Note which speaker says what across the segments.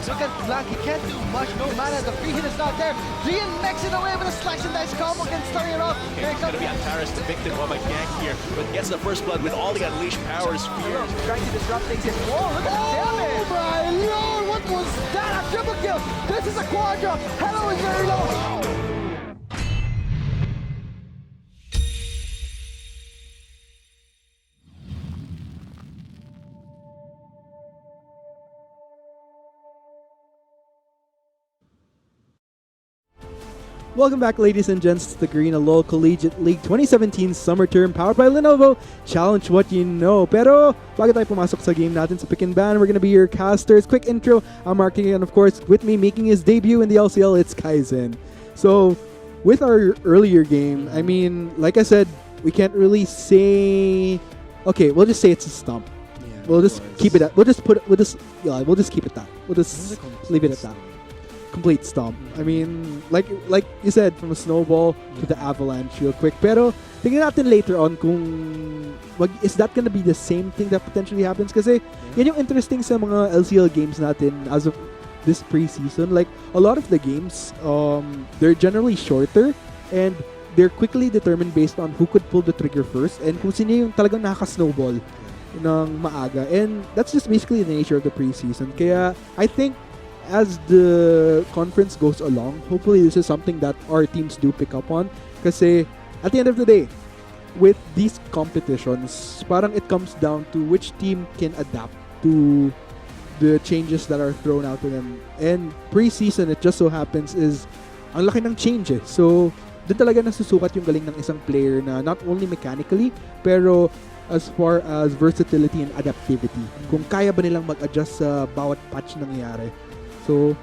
Speaker 1: Look at Black, he can't do much, no mana, the free hit is not there. Lian makes it away with a slice and dice combo, can start it off.
Speaker 2: Okay, he's going to be Antares, the victim of a gank here, but gets the first blood with all the unleashed power spheres.
Speaker 1: Trying to disrupt things in wall, look at the damage!
Speaker 3: Oh my lord, what was that? A triple kill! This is a quadra! Hello is very low!
Speaker 4: Welcome back, ladies and gents, to the Garena LOL Collegiate League 2017 Summer Term powered by Lenovo. Challenge what you know. Pero, bago tayo pumasok sa game natin sa Pick and Ban, we're gonna be your casters. Quick intro, I'm marking, and of course, with me making his debut in the LCL, it's Kaizen. So, with our earlier game, I mean, like I said, we can't really say... Okay, we'll just say it's a stomp.
Speaker 5: Yeah,
Speaker 4: we'll just keep it at... We'll just keep it that. We'll just leave it at that. Complete stomp. I mean, like you said, from a snowball to the avalanche real quick. Pero, tingnan natin later on kung is that gonna be the same thing that potentially happens? Kasi, yan yung interesting sa mga LCL games natin as of this preseason. Like, a lot of the games, they're generally shorter and they're quickly determined based on who could pull the trigger first and kung sino yung talagang nakaka-snowball ng maaga. And that's just basically the nature of the preseason. Kaya, I think, as the conference goes along, hopefully this is something that our teams do pick up on. Kasi at the end of the day, with these competitions, parang it comes down to which team can adapt to the changes that are thrown out to them. And preseason, it just so happens, is ang laki ng changes. So, doon talaga nasusukat yung galing ng isang player na not only mechanically, pero as far as versatility and adaptivity. Kung kaya ba nilang mag-adjust sa bawat patch nangyayari. So,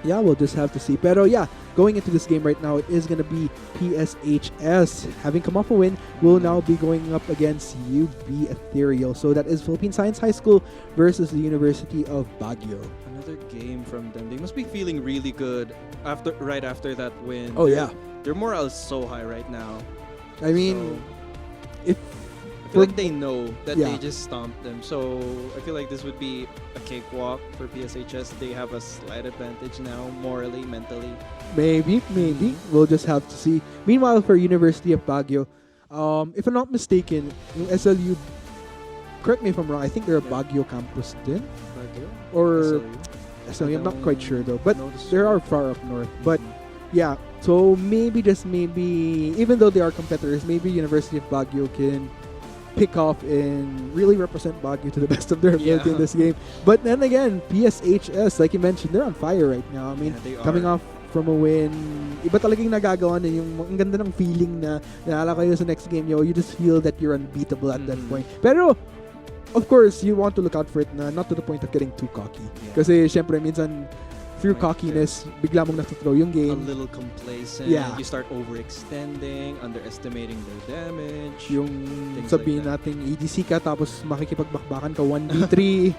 Speaker 4: yeah, we'll just have to see. Pero yeah, going into this game right now, it is going to be PSHS. Having come off a win, will now be going up against UB Ethereal. So that is Philippine Science High School versus the University of Baguio.
Speaker 5: Another game from them. They must be feeling really good right after that win.
Speaker 4: Oh, yeah.
Speaker 5: Their morale is so high right now.
Speaker 4: I mean, if
Speaker 5: I feel like they know that
Speaker 4: Yeah.
Speaker 5: they just stomped them. So I feel like this would be a cakewalk for PSHS. They have a slight advantage now, morally, mentally.
Speaker 4: maybe, we'll just have to see. Meanwhile, for University of Baguio, if I'm not mistaken, yung SLU, correct me if I'm wrong, I think they're a Baguio campus din.
Speaker 5: Baguio?
Speaker 4: Or
Speaker 5: SLU?
Speaker 4: SLU, I'm not quite sure though. But
Speaker 5: No, this-
Speaker 4: they are far up north. But yeah, so maybe, just maybe, even though they are competitors, maybe University of Baguio can pick off and really represent Baguio to the best of their ability in this game. But then again, PSHS, like you mentioned, they're on fire right now. I mean,
Speaker 5: Yeah, they
Speaker 4: coming
Speaker 5: are.
Speaker 4: off from a win, iba talagang nagagawa na yung ang ganda ng feeling na naalala kayo sa next game nyo, you just feel that you're unbeatable at that point. Pero, of course, you want to look out for it na not to the point of getting too cocky. Kasi, syempre, minsan, through cockiness, bigla mong nasa-throw yung
Speaker 5: A
Speaker 4: game.
Speaker 5: little complacent.
Speaker 4: Yeah.
Speaker 5: You start overextending, underestimating their damage.
Speaker 4: Yung
Speaker 5: things
Speaker 4: sabihin
Speaker 5: like that.
Speaker 4: nating EDC ka tapos makikipagbakbakan ka 1v3.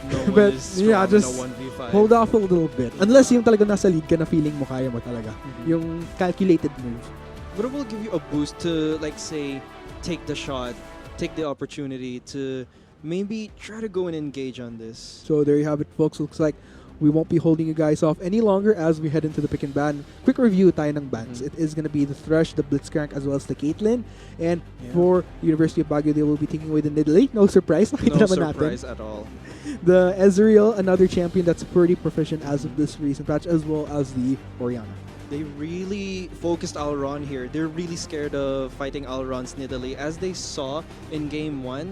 Speaker 5: No one
Speaker 4: But,
Speaker 5: is strong
Speaker 4: yeah,
Speaker 5: in
Speaker 4: just
Speaker 5: a 1v5.
Speaker 4: Hold off a little bit. Unless yung talaga nasa lead ka na feeling mo kaya mo talaga. Yung calculated move.
Speaker 5: But it will give you a boost to, like, say, take the shot, take the opportunity to maybe try to go and engage on this.
Speaker 4: So there you have it, folks. Looks like we won't be holding you guys off any longer as we head into the pick and ban. Quick review tayo ng bans. It is going to be the Thresh, the Blitzcrank, as well as the Caitlyn. And for University of Baguio, they will be taking away the Nidalee. No surprise. Nakita
Speaker 5: No
Speaker 4: naman natin.
Speaker 5: surprise at all.
Speaker 4: The Ezreal, another champion that's pretty proficient as of this recent patch, as well as the Orianna.
Speaker 5: They really focused Alron here. They're really scared of fighting Alron's Nidalee. As they saw in game 1,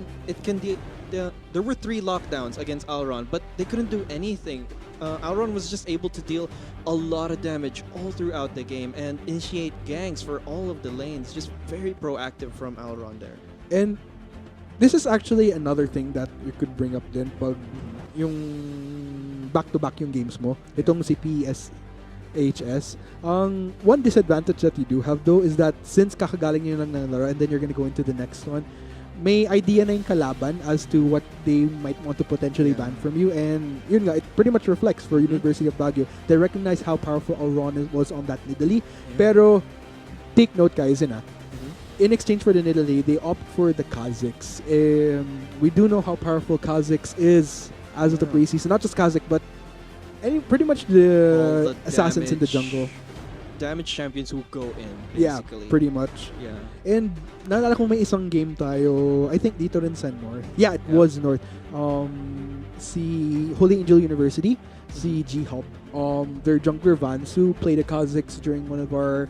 Speaker 5: there were 3 lockdowns against Alron, but they couldn't do anything. Alron was just able to deal a lot of damage all throughout the game and initiate ganks for all of the lanes. Just very proactive from Alron there.
Speaker 4: And this is actually another thing that you could bring up din pag yung back-to-back yung games mo. Itong si PSHS. One disadvantage that you do have though is that since kakagaling nyo lang ng laro and then you're gonna go into the next one, may idea na yung kalaban as to what they might want to potentially ban from you, and yun nga, it pretty much reflects for University of Baguio. They recognize how powerful Auron was on that Nidalee, pero take note guys, in exchange for the Nidalee, they opt for the Kazakhs. We do know how powerful Kazakhs is as of the preseason. Not just Kazakh, but pretty much
Speaker 5: All
Speaker 4: the
Speaker 5: the
Speaker 4: assassins in the
Speaker 5: damage-
Speaker 4: jungle.
Speaker 5: Damage champions who go in,
Speaker 4: Yeah,
Speaker 5: basically.
Speaker 4: pretty much.
Speaker 5: Yeah.
Speaker 4: And naalala ko may isang game tayo, I think dito rin sa North. Yeah, it
Speaker 5: Yeah.
Speaker 4: was North. Si Holy Angel University, si G-Hop. Their jungler Vansu played the Kazakhs during one of our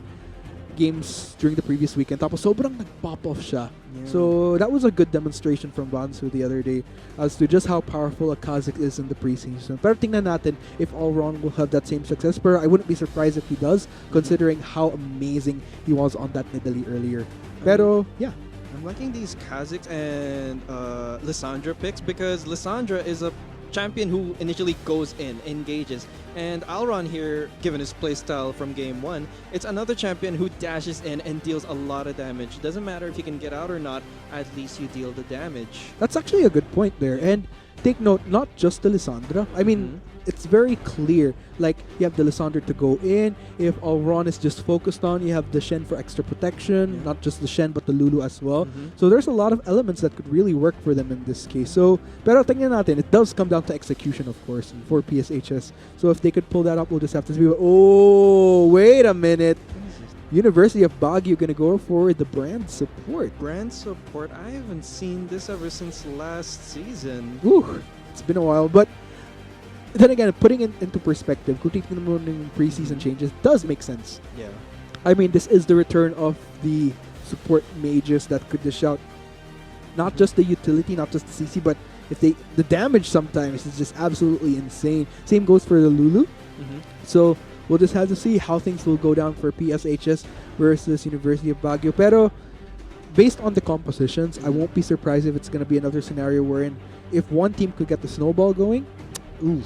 Speaker 4: games during the previous weekend. Tapos sobrang nag-pop off siya.
Speaker 5: Yeah.
Speaker 4: So that was a good demonstration from Vansu the other day as to just how powerful a Kazakh is in the preseason. Pero tingnan natin if Alron will have that same success. Pero I wouldn't be surprised if he does, considering how amazing he was on that Nidalee earlier. Pero yeah,
Speaker 5: I'm liking these Kazakhs and Lissandra picks because Lissandra is a champion who initially goes in, engages. And Alron here, given his playstyle from game 1, it's another champion who dashes in and deals a lot of damage. Doesn't matter if you can get out or not, at least you deal the damage.
Speaker 4: that's actually a good point there. And take note, not just the Lissandra. I mean, it's very clear. Like, you have the Lissandra to go in. If Alron is just focused on, you have the Shen for extra protection.
Speaker 5: Yeah.
Speaker 4: Not just the Shen, but the Lulu as well.
Speaker 5: Mhm.
Speaker 4: So there's a lot of elements that could really work for them in this case. So, pero tingnan natin, it does come down to execution, of course, for PSHS. So if they could pull that up, we'll just have to see. Oh, wait a minute. University of Baguio gonna go for the brand support.
Speaker 5: Brand support, I haven't seen this ever since last season.
Speaker 4: Ooh, it's been a while, but then again, putting it into perspective, kung titignan mo ng preseason changes, does make sense.
Speaker 5: Yeah.
Speaker 4: I mean, this is the return of the support mages that could dish out not just the utility, not just the CC, but if the damage sometimes is just absolutely insane. Same goes for the Lulu. So we'll just have to see how things will go down for PSHS versus University of Baguio. Pero based on the compositions, I won't be surprised if it's going to be another scenario wherein if one team could get the snowball going, oof,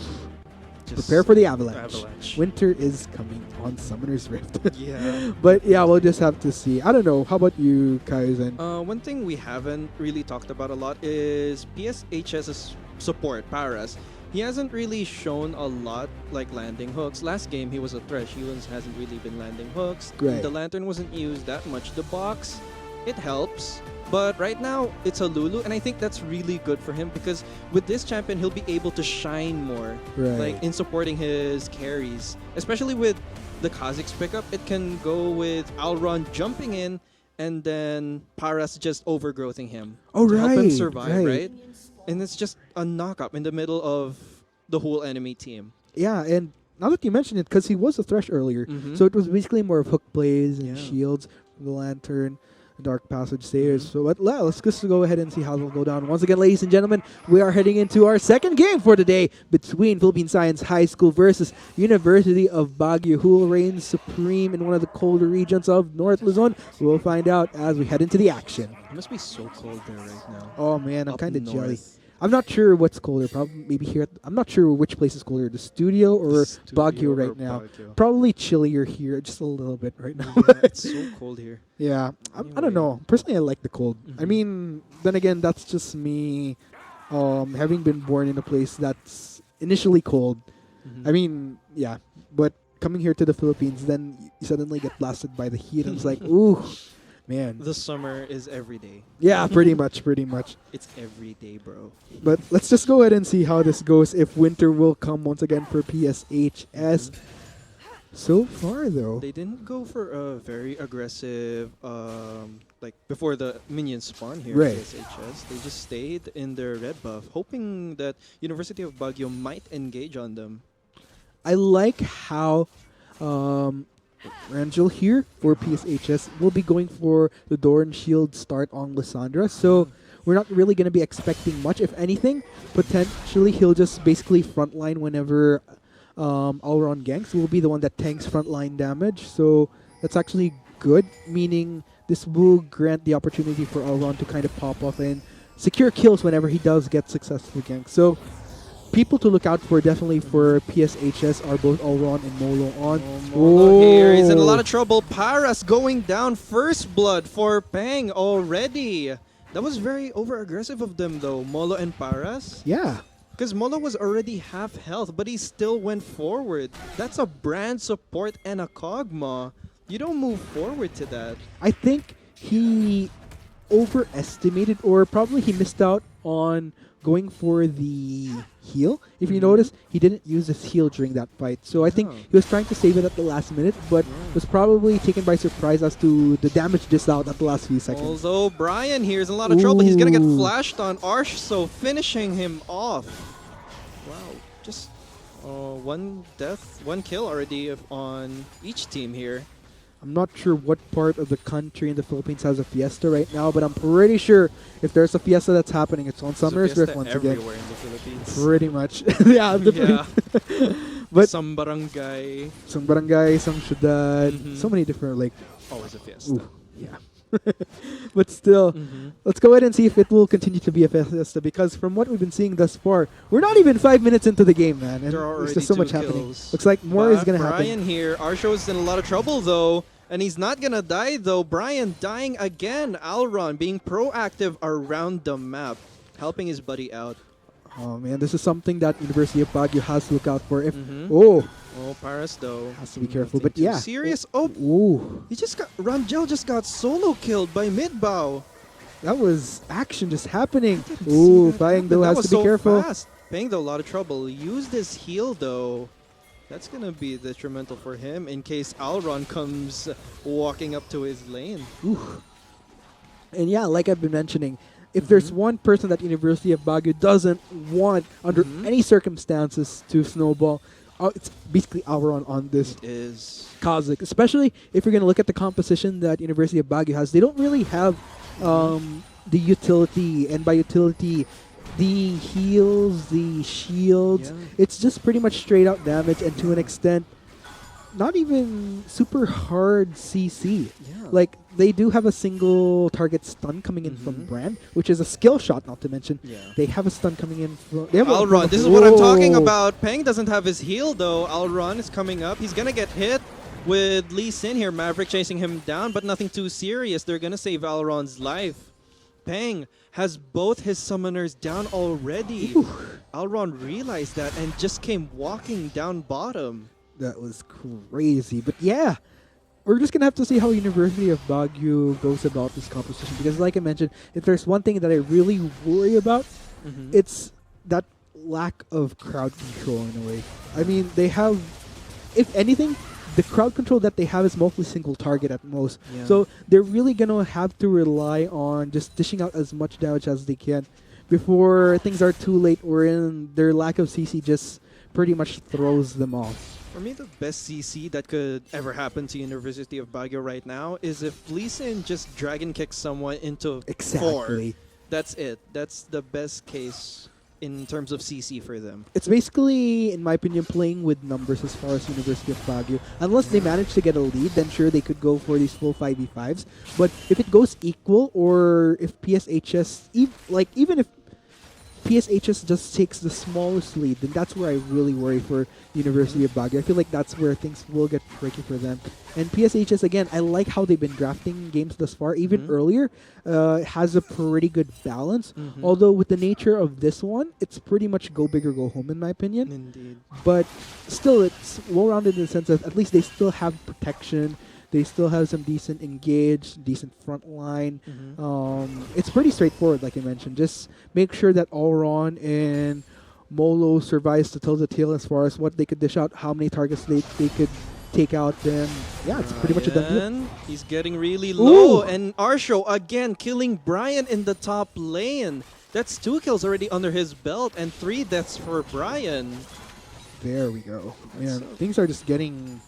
Speaker 5: Just
Speaker 4: prepare for the avalanche.
Speaker 5: Avalanche.
Speaker 4: Winter is coming on Summoner's Rift.
Speaker 5: Yeah.
Speaker 4: But yeah, we'll just have to see. I don't know. How about you, Kaizen?
Speaker 5: One thing we haven't really talked about a lot is PSHS's support, Paras. He hasn't really shown a lot like landing hooks. Last game he was a Thresh. He hasn't really been landing hooks.
Speaker 4: Right.
Speaker 5: The Lantern wasn't used that much. The box, it helps. But right now, it's a Lulu, and I think that's really good for him because with this champion, he'll be able to shine more,
Speaker 4: Right.
Speaker 5: like in supporting his carries. Especially with the Kazakhs pickup, it can go with Alron jumping in and then Paras just overgrowthing him
Speaker 4: Oh,
Speaker 5: to help him
Speaker 4: right,
Speaker 5: survive,
Speaker 4: right.
Speaker 5: right? And it's just a knock-up in the middle of the whole enemy team.
Speaker 4: Yeah, and now that you mention it, because he was a Thresh earlier,
Speaker 5: Mhm.
Speaker 4: so it was basically more of hook plays and
Speaker 5: Yeah.
Speaker 4: shields from the Lantern, Dark Passage Stairs. So let's just go ahead and see how they'll go down. Once again, ladies and gentlemen, we are heading into our second game for today between Philippine Science High School versus University of Baguio. Who will reign supreme in one of the colder regions of North Luzon? We'll find out as we head into the action.
Speaker 5: It must be so cold there right now.
Speaker 4: Oh man, I'm
Speaker 5: Up
Speaker 4: kind of jelly.
Speaker 5: north.
Speaker 4: I'm not sure what's colder. Probably maybe here. I'm not sure which place is colder, the studio or
Speaker 5: Studio
Speaker 4: Baguio
Speaker 5: or
Speaker 4: right now.
Speaker 5: Baguio.
Speaker 4: Probably chillier here, just a little bit right now.
Speaker 5: Yeah, it's so cold here.
Speaker 4: Yeah, I don't know. Personally, I like the cold. I mean, then again, that's just me having been born in a place that's initially cold. I mean, yeah, but coming here to the Philippines, then you suddenly get blasted by the heat. And it's like, ooh, man.
Speaker 5: The summer is every day.
Speaker 4: Yeah, pretty much, pretty much.
Speaker 5: It's every day, bro.
Speaker 4: But let's just go ahead and see how this goes. If winter will come once again for PSHS. So far, though.
Speaker 5: They didn't go for a very aggressive, like before the minions spawn here.
Speaker 4: Right.
Speaker 5: PSHS. They just stayed in their red buff, hoping that University of Baguio might engage on them.
Speaker 4: I like how Rangel here for PSHS will be going for the Doran Shield start on Lissandra. So we're not really going to be expecting much. If anything, potentially he'll just basically frontline whenever Alron ganks. Will be the one that tanks frontline damage. So that's actually good, meaning this will grant the opportunity for Alron to kind of pop off and secure kills whenever he does get successful ganks. So people to look out for definitely for PSHS are both Alron and Molo on.
Speaker 5: Molo here is in a lot of trouble. Paras going down first blood for Peng already. That was very over-aggressive of them though, Molo and Paras.
Speaker 4: Yeah.
Speaker 5: Because Molo was already half health, but he still went forward. That's a brand support and a Kog'Maw. You don't move forward to that.
Speaker 4: I think he overestimated or probably he missed out on going for the heal. If you notice, he didn't use his heal during that fight. So I think he was trying to save it at the last minute, but was probably taken by surprise as to the damage dished out at the last few seconds.
Speaker 5: Although Brian here is in a lot of trouble. He's going to get
Speaker 4: Ooh.
Speaker 5: flashed on Arsh, so finishing him off. Wow, just one death, one kill already on each team here.
Speaker 4: I'm not sure what part of the country in the Philippines has a fiesta right now, but I'm pretty sure if there's a fiesta that's happening, it's on Summer's Rift once again.
Speaker 5: Everywhere in the Philippines.
Speaker 4: Pretty much. Yeah. But
Speaker 5: some barangay.
Speaker 4: some barangay, some syudad, so many different, like,
Speaker 5: Always a fiesta.
Speaker 4: ooh, yeah. But still, let's go ahead and see if it will continue to be a fiesta, because from what we've been seeing thus far, we're not even 5 minutes into the game, man. And
Speaker 5: There are
Speaker 4: there's
Speaker 5: already
Speaker 4: just so
Speaker 5: 2
Speaker 4: much happening.
Speaker 5: kills.
Speaker 4: Looks like more is going to happen.
Speaker 5: Brian here, Arsho is in a lot of trouble though, and he's not gonna die though. Brian dying again. Alron being proactive around the map, helping his buddy out.
Speaker 4: Oh man, this is something that University of Baguio has to look out for. If
Speaker 5: Oh, Paris though
Speaker 4: has to be careful.
Speaker 5: nothing
Speaker 4: But
Speaker 5: too
Speaker 4: yeah,
Speaker 5: serious. Oh,
Speaker 4: ooh,
Speaker 5: he just got Rangel just got solo killed by Midbow.
Speaker 4: that was action just happening.
Speaker 5: Didn't
Speaker 4: Ooh,
Speaker 5: see that
Speaker 4: Flying
Speaker 5: happen.
Speaker 4: though
Speaker 5: That
Speaker 4: has
Speaker 5: was
Speaker 4: to be
Speaker 5: so
Speaker 4: careful.
Speaker 5: Fast. Paying though a lot of trouble. Used his heal though. That's gonna be detrimental for him in case Alron comes walking up to his lane.
Speaker 4: Ooh. And yeah, like I've been mentioning, if there's one person that University of Baguio doesn't want under any circumstances to snowball, it's basically Auron on this
Speaker 5: It is.
Speaker 4: Kazakh. Especially if you're going to look at the composition that University of Baguio has. They don't really have the utility, and by utility, the heals, the shields.
Speaker 5: Yeah.
Speaker 4: It's just pretty much straight out damage, and to an extent, not even super hard CC.
Speaker 5: Yeah.
Speaker 4: Like, they do have a single target stun coming in from Brand, which is a skill shot, not to mention.
Speaker 5: Yeah.
Speaker 4: They have a stun coming in from... They have
Speaker 5: Alron, this is what I'm talking about. Peng doesn't have his heal though. Alron is coming up. He's gonna get hit with Lee Sin here. Maverick chasing him down, but nothing too serious. They're gonna save Alron's life. Peng has both his summoners down already. Alron realized that and just came walking down bottom.
Speaker 4: That was crazy. But yeah, we're just going to have to see how University of Baguio goes about this composition. Because like I mentioned, if there's one thing that I really worry about, it's that lack of crowd control in a way. I mean, they have, if anything, the crowd control that they have is mostly single target at most.
Speaker 5: Yeah.
Speaker 4: So they're really going to have to rely on just dishing out as much damage as they can before things are too late, wherein their lack of CC just pretty much throws them off.
Speaker 5: For me, the best CC that could ever happen to University of Baguio right now is if Lee Sin just dragon kicks someone into 4. That's it. That's the best case in terms of CC for them.
Speaker 4: It's basically, in my opinion, playing with numbers as far as University of Baguio. Unless they manage to get a lead, then sure, they could go for these full 5v5s. But if it goes equal, or if PSHS, even if PSHS just takes the smallest lead, then that's where I really worry for University of Baguio. I feel like that's where things will get tricky for them. And PSHS, again, I like how they've been drafting games thus far. Even earlier, has a pretty good balance. Although with the nature of this one, it's pretty much go big or go home, in my opinion.
Speaker 5: Indeed.
Speaker 4: But still, it's well-rounded in the sense that at least they still have protection. They still have some decent engage, decent front line. It's pretty straightforward, like I mentioned. Just make sure that Auron and Molo survives to tell the tale as far as what they could dish out, how many targets they could take out. Then, yeah, it's pretty much a done deal.
Speaker 5: Brian, he's getting really low. And Arsho, again, killing Brian in the top lane. That's 2 kills already under his belt and 3 deaths for Brian.
Speaker 4: There we go. Man, things are just getting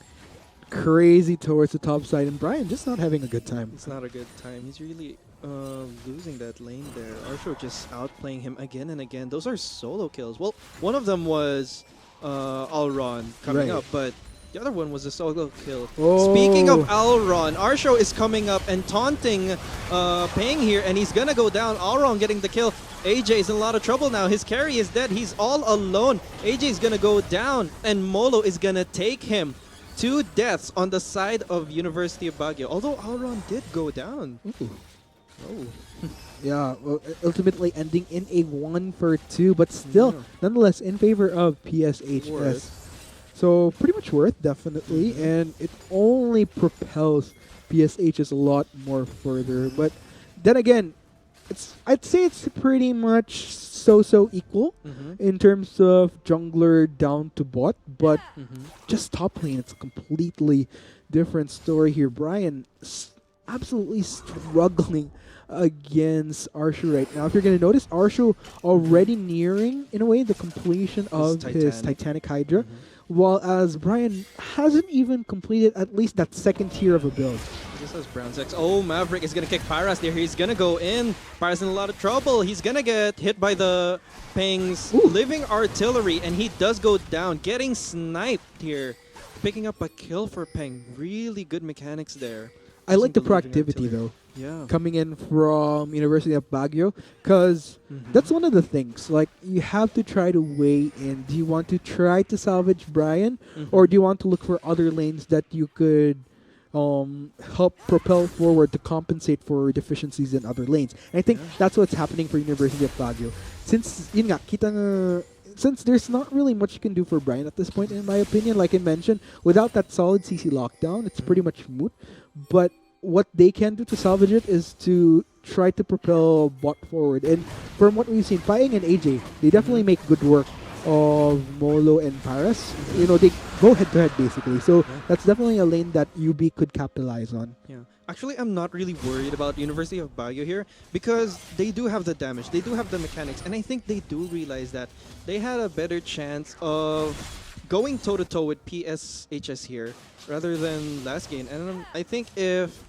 Speaker 4: crazy towards the top side, and Brian just not having a good time.
Speaker 5: It's not a good time. He's really losing that lane there. Arsho just outplaying him again and again. Those are solo kills. Well, one of them was Alron coming up, but the other one was a solo kill.
Speaker 4: Oh.
Speaker 5: Speaking of Alron, Arsho is coming up and taunting Peng here, and he's gonna go down. Alron getting the kill. AJ is in a lot of trouble now. His carry is dead. He's all alone. AJ is gonna go down, and Molo is gonna take him. 2 deaths on the side of University of Baguio. Although Alron did go down.
Speaker 4: Ooh. Oh. Yeah, well, ultimately ending in a 1-for-2, but still, nonetheless, in favor of PSHS.
Speaker 5: Worth.
Speaker 4: So, pretty much worth, definitely, and it only propels PSHS a lot more further. But then again, I'd say it's pretty much so equal in terms of jungler down to bot, but just top lane, it's a completely different story here. Brian absolutely struggling against Arshu right now. If you're going to notice, Arshu already nearing, in a way, the completion of his Titanic Hydra, while as Brian hasn't even completed at least that second tier of a build.
Speaker 5: This is Brown 6. Oh, Maverick is going to kick Pyras there. He's going to go in. Pyras in a lot of trouble. He's going to get hit by the Peng's living artillery, and he does go down, getting sniped here. Picking up a kill for Peng. Really good mechanics there.
Speaker 4: I like the proactivity, though.
Speaker 5: Yeah.
Speaker 4: Coming in from University of Baguio, because that's one of the things. Like, you have to try to weigh in. Do you want to try to salvage Brian, or do you want to look for other lanes that you could help propel forward to compensate for deficiencies in other lanes? And I think that's what's happening for University of Baguio. Since yun nga, since there's not really much you can do for Brian at this point, in my opinion, like I mentioned, without that solid CC lockdown, it's pretty much moot. But what they can do to salvage it is to try to propel bot forward. And from what we've seen, Paeng and AJ, they definitely make good work of Molo and Paras. You know, they go head-to-head basically. So that's definitely a lane that UB could capitalize on.
Speaker 5: Yeah. Actually, I'm not really worried about University of Baguio here because they do have the damage, they do have the mechanics, and I think they do realize that they had a better chance of going toe-to-toe with PSHS here rather than last game. And I think if,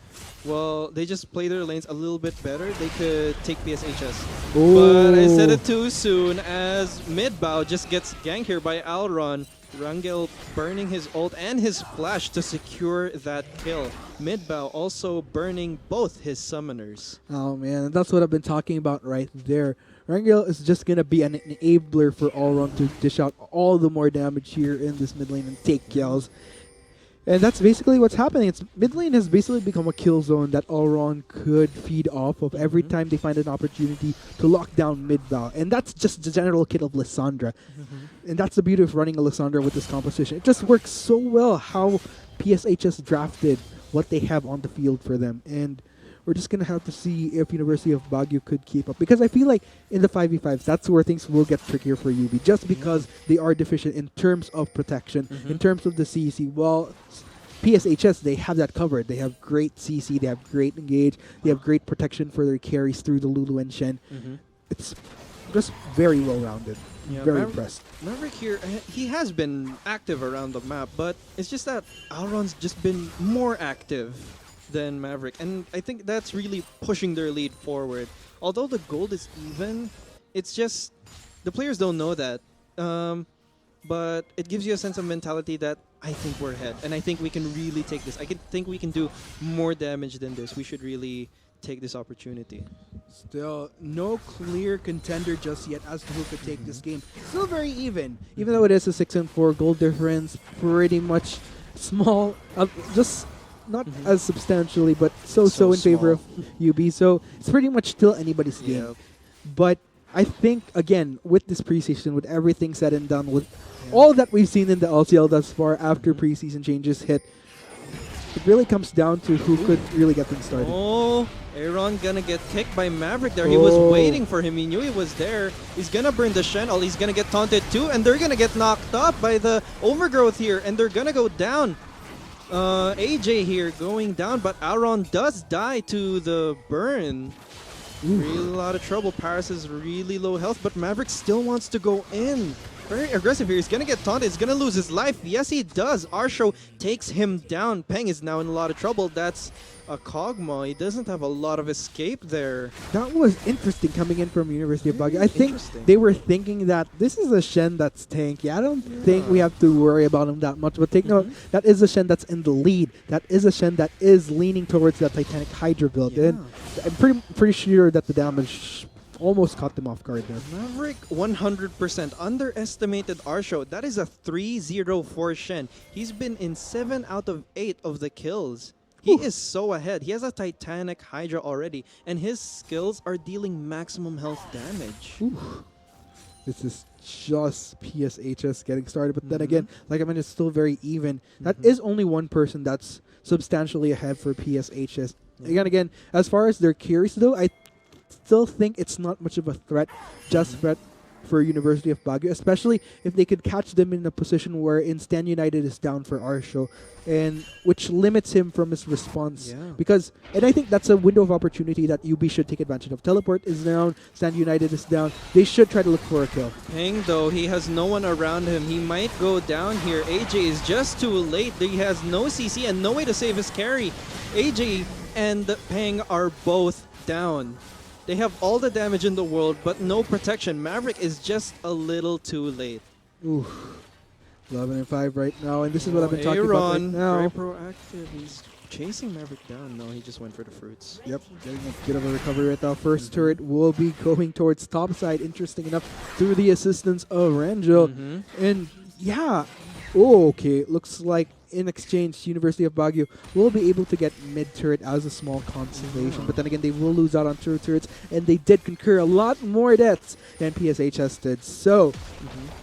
Speaker 5: well, they just play their lanes a little bit better, they could take PSHS. But I said it too soon as mid-bow just gets ganked here by Alron. Rangel burning his ult and his flash to secure that kill. Mid-bow also burning both his summoners.
Speaker 4: Oh man, that's what I've been talking about right there. Rangel is just going to be an enabler for Alron to dish out all the more damage here in this mid lane and take kills. And that's basically what's happening. It's mid lane has basically become a kill zone that Alron could feed off of every time they find an opportunity to lock down mid-bow. And that's just the general kit of Lissandra. And that's the beauty of running a Lissandra with this composition. It just works so well how PSHS drafted what they have on the field for them. And we're just going to have to see if University of Baguio could keep up. Because I feel like in the 5v5s, that's where things will get trickier for UB. Just because they are deficient in terms of protection, in terms of the CC. Well, PSHS, they have that covered. They have great CC, they have great engage, they have great protection for their carries through the Lulu and Shen. It's just very well-rounded.
Speaker 5: Yeah,
Speaker 4: very impressed.
Speaker 5: Maverick here, he has been active around the map, but it's just that Alron's just been more active than Maverick, and I think that's really pushing their lead forward. Although the gold is even, it's just the players don't know that, but it gives you a sense of mentality that I think we're ahead, and I think we can really take this. I think we can do more damage than this. We should really take this opportunity.
Speaker 4: Still, no clear contender just yet as to who could take this game. Still very even though it is a 6-4 gold difference, pretty much small, just not as substantially, but so in favor of UB. So it's pretty much still anybody's game. But I think, again, with this preseason, with everything said and done, with all that we've seen in the LCL thus far after preseason changes hit, it really comes down to who could really get things started.
Speaker 5: Oh, Aaron gonna get kicked by Maverick there. He was waiting for him. He knew he was there. He's gonna burn the Shen. He's gonna get taunted too, and they're gonna get knocked up by the overgrowth here, and they're gonna go down. AJ here going down, but Aaron does die to the burn. Really a lot of trouble. Paris is really low health, but Maverick still wants to go in. Very aggressive here. He's going to get taunted. He's going to lose his life. Yes, he does. Arsho takes him down. Peng is now in a lot of trouble. That's a Kog'Maw. He doesn't have a lot of escape there.
Speaker 4: That was interesting coming in from University of Baguio. I think they were thinking that this is a Shen that's tanky. I don't think we have to worry about him that much. But take note, that is a Shen that's in the lead. That is a Shen that is leaning towards that Titanic Hydra build. And I'm pretty sure that the damage almost caught them off guard there.
Speaker 5: Maverick 100% underestimated Arsho. That is a 3-0 Shen. He's been in 7 out of 8 of the kills. He is so ahead. He has a Titanic Hydra already, and his skills are dealing maximum health damage.
Speaker 4: This is just PSHS getting started, but then again, like I mentioned, it's still very even. That is only one person that's substantially ahead for PSHS. Again, as far as their carries though, still think it's not much of a threat, just threat for University of Baguio, especially if they could catch them in a position where Stan United is down for Arsho, and which limits him from his response.
Speaker 5: Yeah.
Speaker 4: And I think that's a window of opportunity that UB should take advantage of. Teleport is down, Stan United is down. They should try to look for a kill.
Speaker 5: Peng, though, he has no one around him. He might go down here. AJ is just too late. He has no CC and no way to save his carry. AJ and Peng are both down. They have all the damage in the world, but no protection. Maverick is just a little too late.
Speaker 4: Ooh. 11-5 right now, and this is what I've been talking about right now.
Speaker 5: Very proactive. He's chasing Maverick down. No, he just went for the fruits.
Speaker 4: Yep, getting a bit of a recovery right now. First turret will be going towards top side, interesting enough, through the assistance of Rangel. And yeah, okay, looks like in exchange, University of Baguio will be able to get mid turret as a small consolation. But then again, they will lose out on turrets, and they did concur a lot more deaths than PSHS did. So,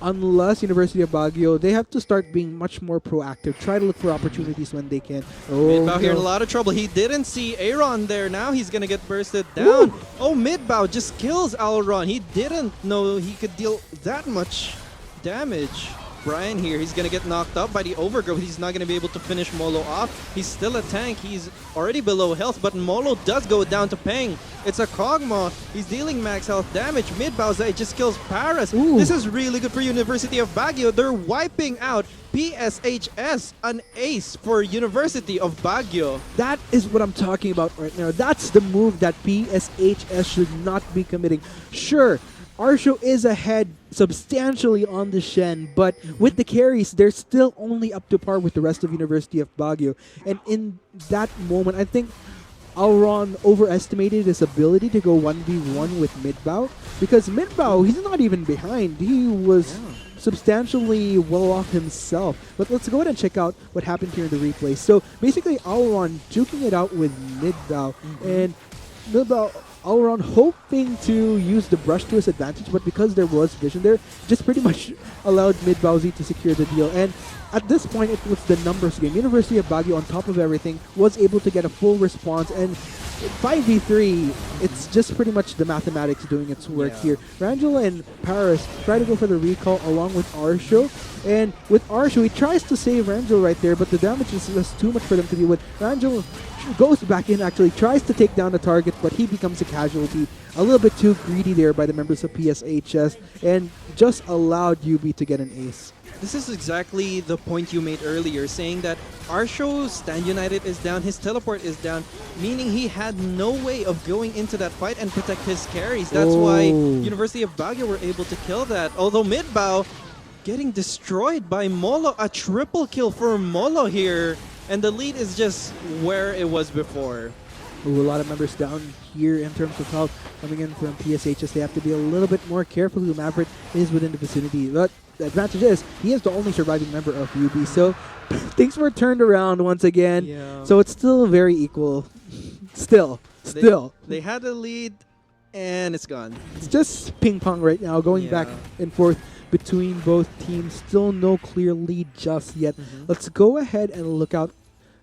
Speaker 4: unless University of Baguio, they have to start being much more proactive. Try to look for opportunities when they can.
Speaker 5: Midbow here in a lot of trouble. He didn't see Aaron there. Now he's going to get bursted down.
Speaker 4: Woo!
Speaker 5: Oh, Midbow just kills Alron. He didn't know he could deal that much damage. Brian here, he's going to get knocked up by the overgrowth. He's not going to be able to finish Molo off. He's still a tank. He's already below health, but Molo does go down to Peng. It's a Kog'Maw. He's dealing max health damage. Mid-Baozai just kills Paras.
Speaker 4: Ooh.
Speaker 5: This is really good for University of Baguio. They're wiping out PSHS, an ace for University of Baguio.
Speaker 4: That is what I'm talking about right now. That's the move that PSHS should not be committing. Sure, Arsho is ahead substantially on the Shen, but with the carries, they're still only up to par with the rest of University of Baguio. And in that moment, I think Alron overestimated his ability to go 1v1 with Midbow, because Midbow, he's not even behind. He was substantially well off himself. But let's go ahead and check out what happened here in the replay. So basically, Alron duking it out with Midbow, and Midbow all around hoping to use the brush to his advantage, but because there was vision there, just pretty much allowed Mid-Bowsy to secure the deal. And at this point, it was the numbers game. University of Baguio, on top of everything, was able to get a full response, and 5v3, it's just pretty much the mathematics doing its work here. Rangel and Paris try to go for the recall along with Arsho, and with Arsho, he tries to save Rangel right there, but the damage is just too much for them to deal with. Rangel goes back in, actually tries to take down the target, but he becomes a casualty. A little bit too greedy there by the members of PSHS, and just allowed UB to get an ace.
Speaker 5: This is exactly the point you made earlier, saying that Arsho's Stand United is down, his teleport is down, meaning he had no way of going into that fight and protect his carries. That's why University of Baguio were able to kill that. Although Midbow getting destroyed by Molo, a triple kill for Molo here. And the lead is just where it was before.
Speaker 4: Ooh, a lot of members down here in terms of health coming in from PSHS. They have to be a little bit more careful who Maverick is within the vicinity. But the advantage is he is the only surviving member of UB. So things were turned around once again.
Speaker 5: Yeah.
Speaker 4: So it's still very equal. Still.
Speaker 5: They had a lead and it's gone.
Speaker 4: It's just ping pong right now, going back and forth between both teams. Still no clear lead just yet. Let's go ahead and look out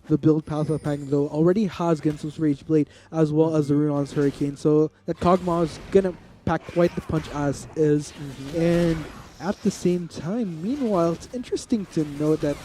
Speaker 4: the build path of Pang, though. Already has Genso's Rage Blade as well as the Runon's Hurricane. So that Kog'Maw is going to pack quite the punch as is. And at the same time, meanwhile, it's interesting to note that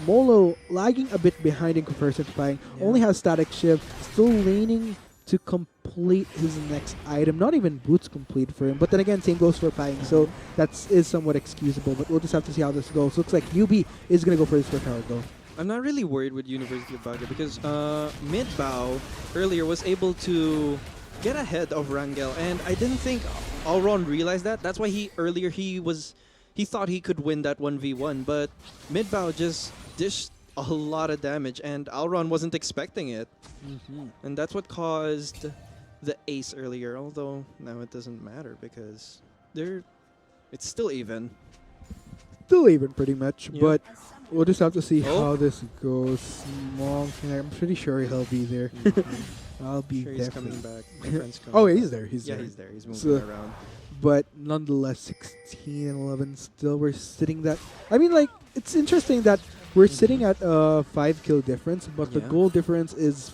Speaker 4: Molo lagging a bit behind in comparison to Pang. Only has Static Shiv, still laning to complete his next item. Not even boots complete for him. But then again, same goes for Pang. So that is somewhat excusable. But we'll just have to see how this goes. Looks like UB is going to go for this power though.
Speaker 5: I'm not really worried with University of Baguio because Midbow earlier was able to get ahead of Rangel, and I didn't think Alron realized that. That's why he thought he could win that 1v1, but Midbow just dished a lot of damage, and Alron wasn't expecting it. And that's what caused the ace earlier, although now it doesn't matter because it's still even.
Speaker 4: Still even pretty much, but we'll just have to see how this goes. Small, I'm pretty sure he'll be there. I'll be there.
Speaker 5: He's coming back. My friend's coming
Speaker 4: Oh,
Speaker 5: back.
Speaker 4: he's there. He's there.
Speaker 5: He's there. He's moving around.
Speaker 4: But nonetheless, 16 and 11 still we're sitting that. I mean, like, it's interesting that we're sitting at a 5-kill difference, but the goal difference is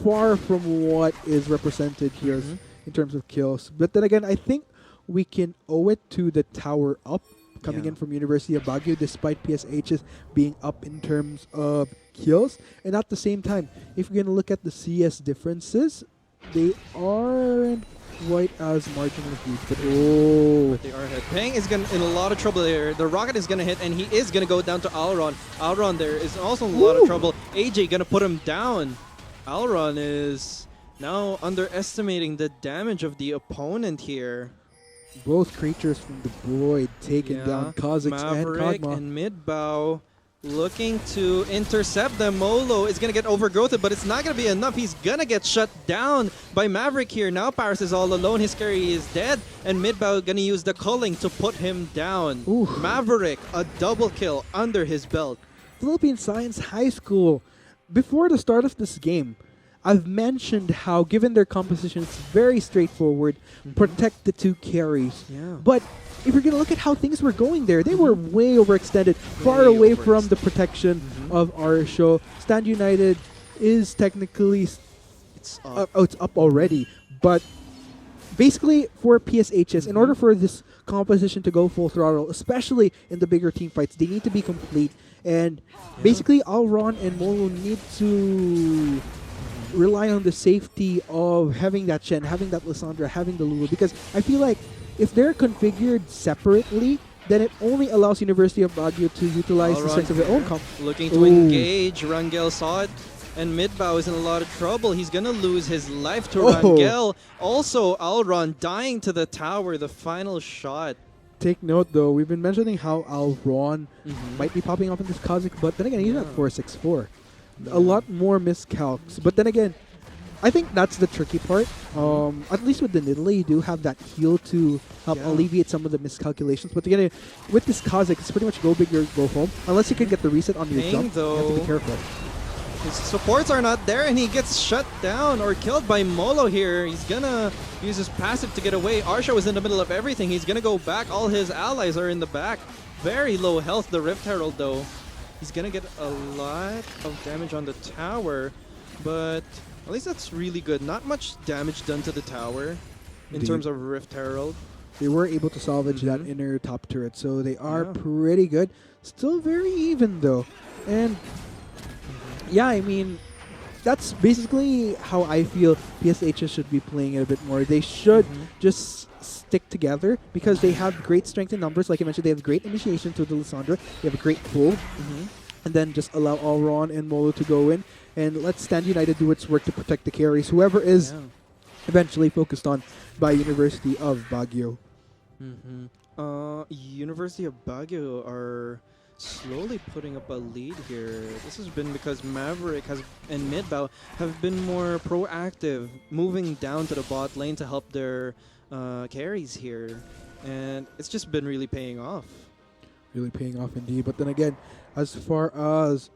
Speaker 4: far from what is represented here. in terms of kills. But then again, I think we can owe it to the tower up coming in from University of Baguio, despite PSHS being up in terms of kills. And at the same time, if you're going to look at the CS differences, they aren't quite as marginally huge. But
Speaker 5: But they are hit. Peng is in a lot of trouble there. The rocket is going to hit, and he is going to go down to Alron. Alron there is also in a lot of trouble. AJ going to put him down. Alron is now underestimating the damage of the opponent here.
Speaker 4: both creatures from the void taking down Kha'Zix and
Speaker 5: Maverick
Speaker 4: Kog'Maw.
Speaker 5: and mid-bow looking to intercept them. Molo is going to get overgrowthed, but it's not going to be enough. He's going to get shut down by Maverick here. Now Paris is all alone. His carry is dead, and mid-bow going to use the culling to put him down.
Speaker 4: Ooh.
Speaker 5: Maverick, a double kill under his belt.
Speaker 4: Philippine Science High School. Before the start of this game, I've mentioned how, given their composition, it's very straightforward. Protect the two carries.
Speaker 5: Yeah.
Speaker 4: But if you're going to look at how things were going there, they were way overextended, far away from the protection of our show. Stand United is technically...
Speaker 5: It's up.
Speaker 4: it's up already. But basically, for PSHS, in order for this composition to go full throttle, especially in the bigger team fights, they need to be complete. And basically, Alron and Molo need to rely on the safety of having that Shen, having that Lissandra, having the Lulu. Because I feel like if they're configured separately, then it only allows University of Baguio to utilize the strengths of their own comp.
Speaker 5: Looking to engage. Rangel saw it. And Midbow is in a lot of trouble. He's going to lose his life to Rangel. Also, Alron dying to the tower, the final shot.
Speaker 4: Take note, though, we've been mentioning how Alron might be popping up in this Kha'Zix, but then again, he's at 464. A lot more miscalcs. But then again, I think that's the tricky part. At least with the Nidalee, you do have that heal to help alleviate some of the miscalculations. But again, with this Kha'Zix, it's pretty much go big or go home. Unless you can get the reset on your jump, you have to be careful.
Speaker 5: His supports are not there, and he gets shut down or killed by Molo here. He's gonna use his passive to get away. Arsha was in the middle of everything. He's gonna go back. All his allies are in the back. Very low health, the Rift Herald, though. He's gonna get a lot of damage on the tower, but at least that's really good. Not much damage done to the tower in terms of Rift Herald.
Speaker 4: They were able to salvage that inner top turret, so they are pretty good. Still very even, though. And yeah, I mean, that's basically how I feel PSHS should be playing it a bit more. They should just stick together because they have great strength in numbers. Like I mentioned, they have great initiation to the Lissandra. They have a great pull. And then just allow Alron and Molo to go in. And let Stand United do its work to protect the carries. Whoever is eventually focused on by University of Baguio.
Speaker 5: University of Baguio are slowly putting up a lead here. This has been because Maverick and Midbow have been more proactive, moving down to the bot lane to help their carries here. And it's just been really paying off.
Speaker 4: Really paying off indeed. But then again, as far as